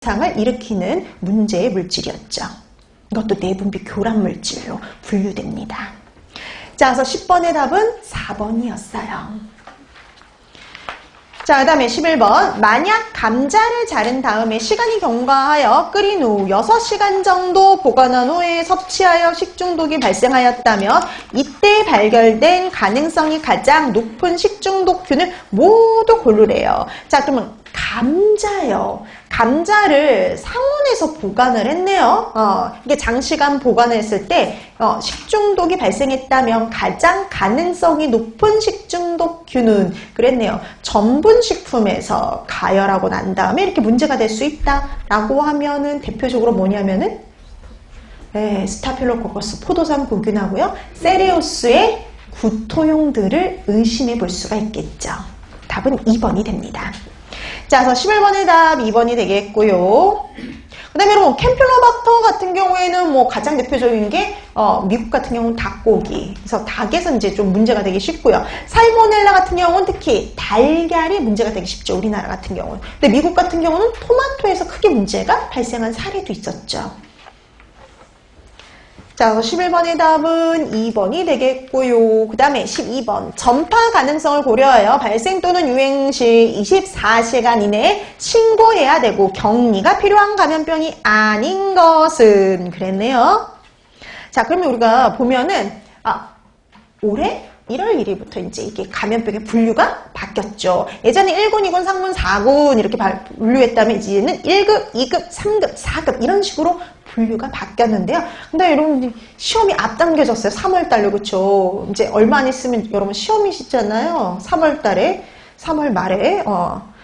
상을 일으키는 문제의 물질이었죠. 이것도 내분비 교란 물질로 분류됩니다. 자, 그래서 10번의 답은 4번이었어요. 자, 그 다음에 11번. 만약 감자를 자른 다음에 시간이 경과하여 끓인 후 6시간 정도 보관한 후에 섭취하여 식중독이 발생하였다면 이때 발견된 가능성이 가장 높은 식중독균을 모두 고르래요. 자, 그러면 감자요. 감자를 상온에서 보관을 했네요. 이게 장시간 보관을 했을 때 식중독이 발생했다면 가장 가능성이 높은 식중독균은 그랬네요. 전분식품에서 가열하고 난 다음에 이렇게 문제가 될 수 있다라고 하면은 대표적으로 뭐냐면은 스타필로코커스 포도당 구균하고요. 세레우스의 구토용들을 의심해 볼 수가 있겠죠. 답은 2번이 됩니다. 자, 그래서 11번의 답 2번이 되겠고요. 그 다음에 여러분, 캠필로박터 같은 경우에는 뭐 가장 대표적인 게, 미국 같은 경우는 닭고기. 그래서 닭에서 이제 좀 문제가 되기 쉽고요. 살모넬라 같은 경우는 특히 달걀이 문제가 되기 쉽죠. 우리나라 같은 경우는. 근데 미국 같은 경우는 토마토에서 크게 문제가 발생한 사례도 있었죠. 자, 11번의 답은 2번이 되겠고요. 그 다음에 12번. 전파 가능성을 고려하여 발생 또는 유행 시 24시간 이내에 신고해야 되고 격리가 필요한 감염병이 아닌 것은 그랬네요. 자, 그러면 우리가 보면은 올해 1월 1일부터 이제 이게 감염병의 분류가 바뀌었죠. 예전에 1군, 2군, 3군, 4군 이렇게 분류했다면 이제는 1급, 2급, 3급, 4급 이런 식으로 분류가 바뀌었는데요. 근데 여러분 시험이 앞당겨졌어요. 3월달로 그쵸? 이제 얼마 안 있으면 여러분 시험이시잖아요. 3월달에 3월 말에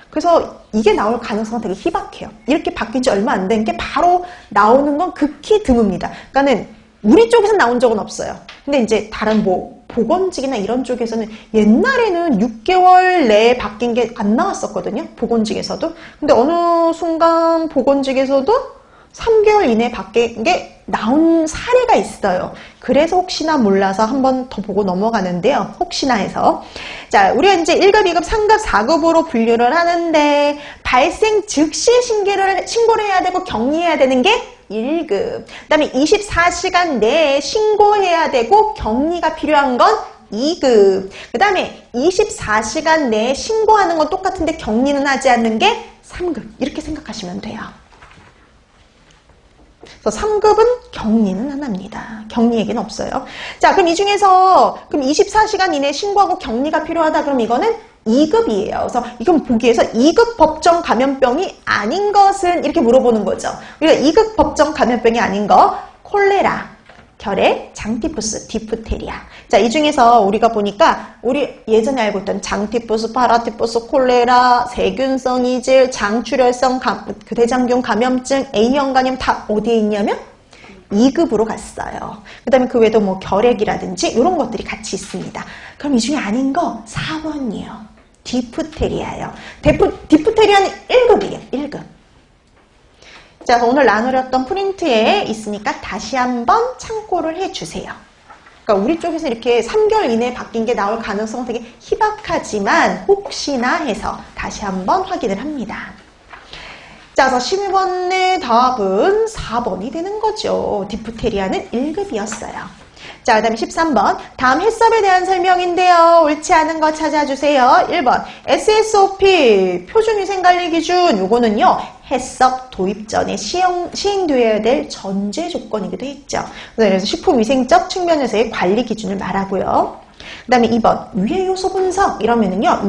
그래서 이게 나올 가능성은 되게 희박해요. 이렇게 바뀐 지 얼마 안 된 게 바로 나오는 건 극히 드뭅니다. 그러니까는 우리 쪽에서 나온 적은 없어요. 근데 이제 다른 보건직이나 이런 쪽에서는 옛날에는 6개월 내에 바뀐 게 안 나왔었거든요. 보건직에서도. 근데 어느 순간 보건직에서도 3개월 이내에 바뀐 게 나온 사례가 있어요. 그래서 혹시나 몰라서 한 번 더 보고 넘어가는데요. 혹시나 해서. 자, 우리가 이제 1급, 2급, 3급, 4급으로 분류를 하는데 발생 즉시 신고를 해야 되고 격리해야 되는 게 1급. 그 다음에 24시간 내에 신고해야 되고 격리가 필요한 건 2급. 그 다음에 24시간 내에 신고하는 건 똑같은데 격리는 하지 않는 게 3급. 이렇게 생각하시면 돼요. 그래서 3급은 격리는 안 합니다. 격리 얘기는 없어요. 자, 그럼 이 중에서 그럼 24시간 이내에 신고하고 격리가 필요하다. 그럼 이거는 2급이에요. 그래서 이건 보기에서 2급 법정 감염병이 아닌 것은 이렇게 물어보는 거죠. 우리가 2급 법정 감염병이 아닌 거 콜레라, 결핵, 장티푸스, 디프테리아. 자, 이 중에서 우리가 보니까 우리 예전에 알고 있던 장티푸스, 파라티푸스, 콜레라, 세균성 이질, 장출혈성 대장균 감염증, A형 감염 다 어디에 있냐면 2급으로 갔어요. 그 다음에 그 외에도 뭐 결핵이라든지 이런 것들이 같이 있습니다. 그럼 이 중에 아닌 거 4번이에요. 디프테리아예요. 디프테리아는 1급이에요. 1급. 자, 오늘 나누렸던 프린트에 있으니까 다시 한번 참고를 해주세요. 그러니까 우리 쪽에서 이렇게 3개월 이내에 바뀐 게 나올 가능성은 되게 희박하지만 혹시나 해서 다시 한번 확인을 합니다. 자, 그래서 12번의 답은 4번이 되는 거죠. 디프테리아는 1급이었어요. 자, 그 다음에 13번. 다음 해썹에 대한 설명인데요. 옳지 않은 거 찾아주세요. 1번. SSOP, 표준위생관리 기준. 요거는요, 해썹 도입 전에 시행되어야 될 전제 조건이기도 했죠. 그래서 식품위생적 측면에서의 관리 기준을 말하고요. 그 다음에 2번. 위해 요소 분석. 이러면은요,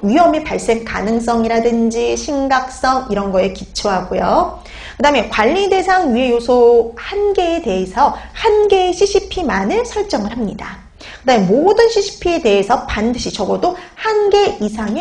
위험의 발생 가능성이라든지 심각성 이런 거에 기초하고요. 그 다음에 관리 대상 위해 요소 1개에 대해서 1개의 CCP만을 설정을 합니다. 그 다음에 모든 CCP에 대해서 반드시 적어도 1개 이상의